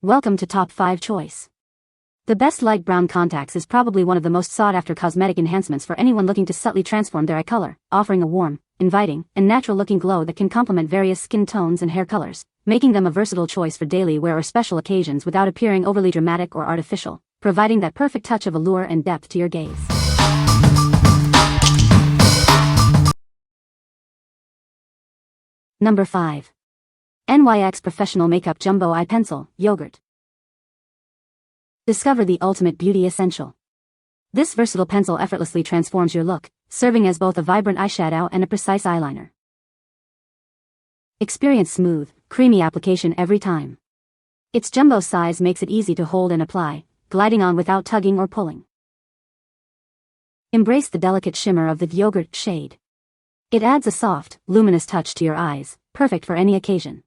Welcome to Top 5 Choice. The best light brown contacts is probably one of the most sought-after cosmetic enhancements for anyone looking to subtly transform their eye color, offering a warm, inviting, and natural-looking glow that can complement various skin tones and hair colors, making them a versatile choice for daily wear or special occasions without appearing overly dramatic or artificial, providing that perfect touch of allure and depth to your gaze. Number 5. NYX Professional Makeup Jumbo Eye Pencil, Yogurt. Discover the ultimate beauty essential. This versatile pencil effortlessly transforms your look, serving as both a vibrant eyeshadow and a precise eyeliner. Experience smooth, creamy application every time. Its jumbo size makes it easy to hold and apply, gliding on without tugging or pulling. Embrace the delicate shimmer of the yogurt shade. It adds a soft, luminous touch to your eyes, perfect for any occasion.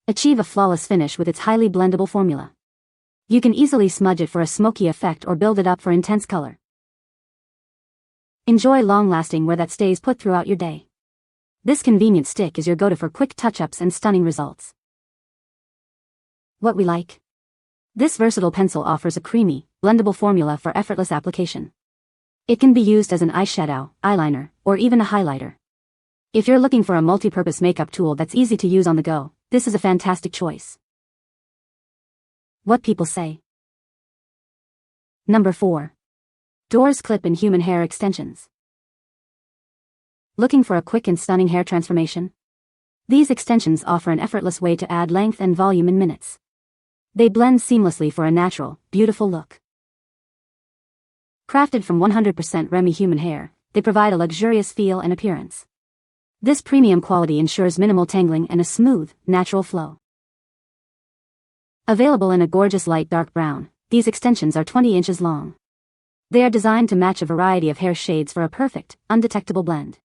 Achieve a flawless finish with its highly blendable formula. You can easily smudge it for a smoky effect or build it up for intense color. Enjoy long-lasting wear that stays put throughout your day. This convenient stick is your go-to for quick touch-ups and stunning results. What we like. This versatile pencil offers a creamy, blendable formula for effortless application. It can be used as an eyeshadow, eyeliner, or even a highlighter. If you're looking for a multi-purpose makeup tool that's easy to use on the go, this is a fantastic choice. What people say. Number 4. Doors Clip and Human Hair Extensions. Looking for a quick and stunning hair transformation? These extensions offer an effortless way to add length and volume in minutes. They blend seamlessly for a natural, beautiful look. Crafted from 100% Remy human hair, they provide a luxurious feel and appearance. This premium quality ensures minimal tangling and a smooth, natural flow. Available in a gorgeous light dark brown, these extensions are 20 inches long. They are designed to match a variety of hair shades for a perfect, undetectable blend.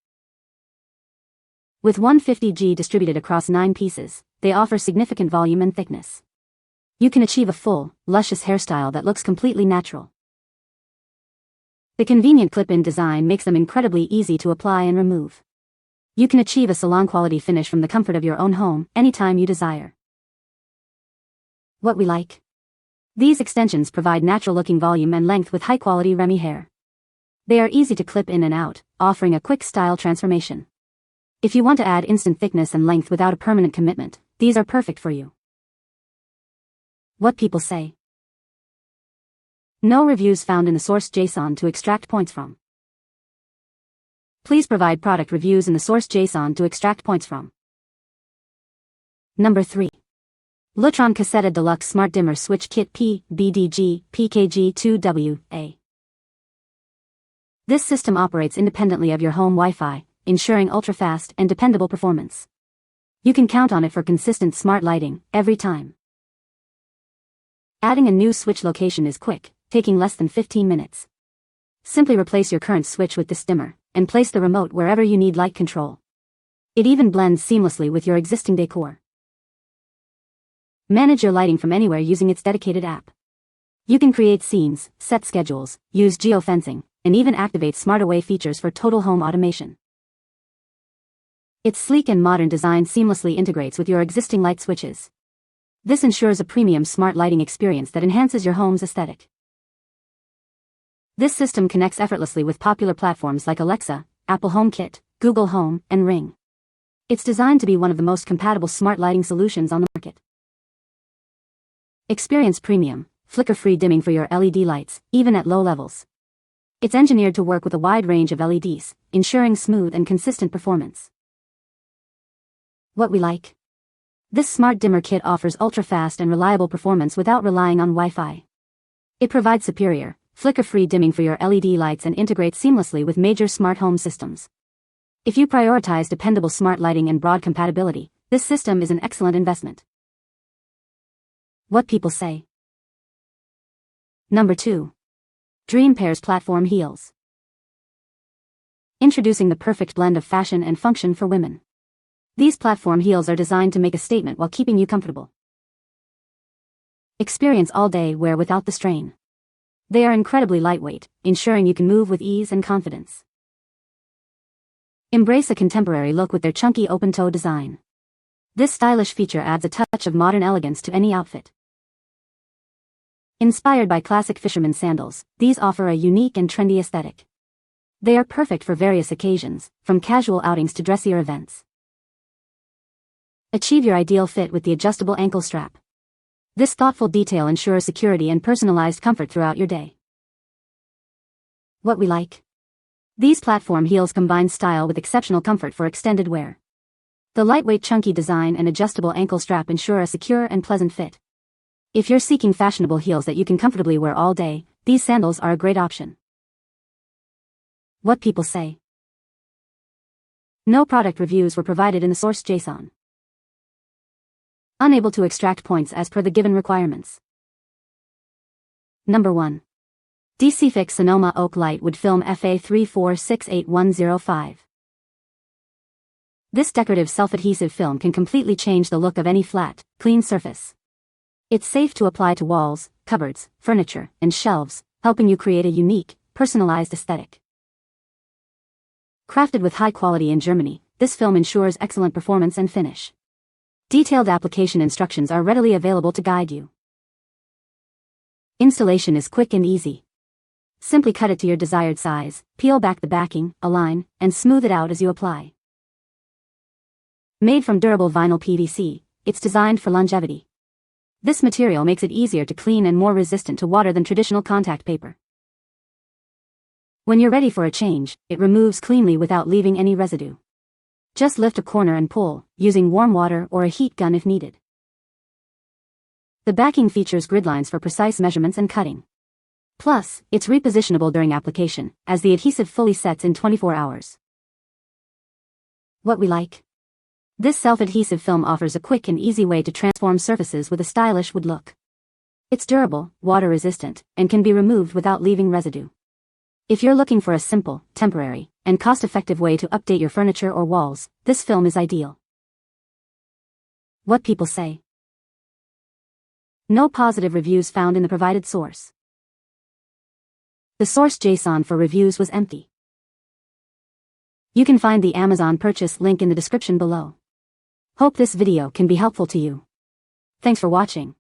With 150G distributed across 9 pieces, they offer significant volume and thickness. You can achieve a full, luscious hairstyle that looks completely natural. The convenient clip-in design makes them incredibly easy to apply and remove. You can achieve a salon-quality finish from the comfort of your own home, anytime you desire. What we like. These extensions provide natural-looking volume and length with high-quality Remy hair. They are easy to clip in and out, offering a quick style transformation. If you want to add instant thickness and length without a permanent commitment, these are perfect for you. What people say. No reviews found in the source JSON to extract points from. Please provide product reviews in the source JSON to extract points from. Number 3. Lutron Caseta Deluxe Smart Dimmer Switch Kit PBDG PKG2WA. This system operates independently of your home Wi-Fi, ensuring ultra-fast and dependable performance. You can count on it for consistent smart lighting, every time. Adding a new switch location is quick, taking less than 15 minutes. Simply replace your current switch with this dimmer, and place the remote wherever you need light control. It even blends seamlessly with your existing decor. Manage your lighting from anywhere using its dedicated app. You can create scenes, set schedules, use geofencing, and even activate smart away features for total home automation. Its sleek and modern design seamlessly integrates with your existing light switches. This ensures a premium smart lighting experience that enhances your home's aesthetic. This system connects effortlessly with popular platforms like Alexa, Apple HomeKit, Google Home, and Ring. It's designed to be one of the most compatible smart lighting solutions on the market. Experience premium, flicker-free dimming for your LED lights, even at low levels. It's engineered to work with a wide range of LEDs, ensuring smooth and consistent performance. What we like. This smart dimmer kit offers ultra-fast and reliable performance without relying on Wi-Fi. It provides superior, flicker-free dimming for your LED lights and integrates seamlessly with major smart home systems. If you prioritize dependable smart lighting and broad compatibility, this system is an excellent investment. What people say. Number 2. Dream Pairs Platform Heels. Introducing the perfect blend of fashion and function for women. These platform heels are designed to make a statement while keeping you comfortable. Experience all-day wear without the strain. They are incredibly lightweight, ensuring you can move with ease and confidence. Embrace a contemporary look with their chunky open-toe design. This stylish feature adds a touch of modern elegance to any outfit. Inspired by classic fisherman sandals, these offer a unique and trendy aesthetic. They are perfect for various occasions, from casual outings to dressier events. Achieve your ideal fit with the adjustable ankle strap. This thoughtful detail ensures security and personalized comfort throughout your day. What we like. These platform heels combine style with exceptional comfort for extended wear. The lightweight chunky design and adjustable ankle strap ensure a secure and pleasant fit. If you're seeking fashionable heels that you can comfortably wear all day, these sandals are a great option. What people say. No product reviews were provided in the source JSON. Unable to extract points as per the given requirements. Number 1. DCFix Sonoma Oak Lightwood Film FA3468105. This decorative self-adhesive film can completely change the look of any flat, clean surface. It's safe to apply to walls, cupboards, furniture, and shelves, helping you create a unique, personalized aesthetic. Crafted with high quality in Germany, this film ensures excellent performance and finish. Detailed application instructions are readily available to guide you. Installation is quick and easy. Simply cut it to your desired size, peel back the backing, align, and smooth it out as you apply. Made from durable vinyl PVC, it's designed for longevity. This material makes it easier to clean and more resistant to water than traditional contact paper. When you're ready for a change, it removes cleanly without leaving any residue. Just lift a corner and pull, using warm water or a heat gun if needed. The backing features grid lines for precise measurements and cutting. Plus, it's repositionable during application, as the adhesive fully sets in 24 hours. What we like. This self-adhesive film offers a quick and easy way to transform surfaces with a stylish wood look. It's durable, water-resistant, and can be removed without leaving residue. If you're looking for a simple, temporary, and cost-effective way to update your furniture or walls, this film is ideal. What people say. No positive reviews found in the provided source. The source JSON for reviews was empty. You can find the Amazon purchase link in the description below. Hope this video can be helpful to you. Thanks for watching.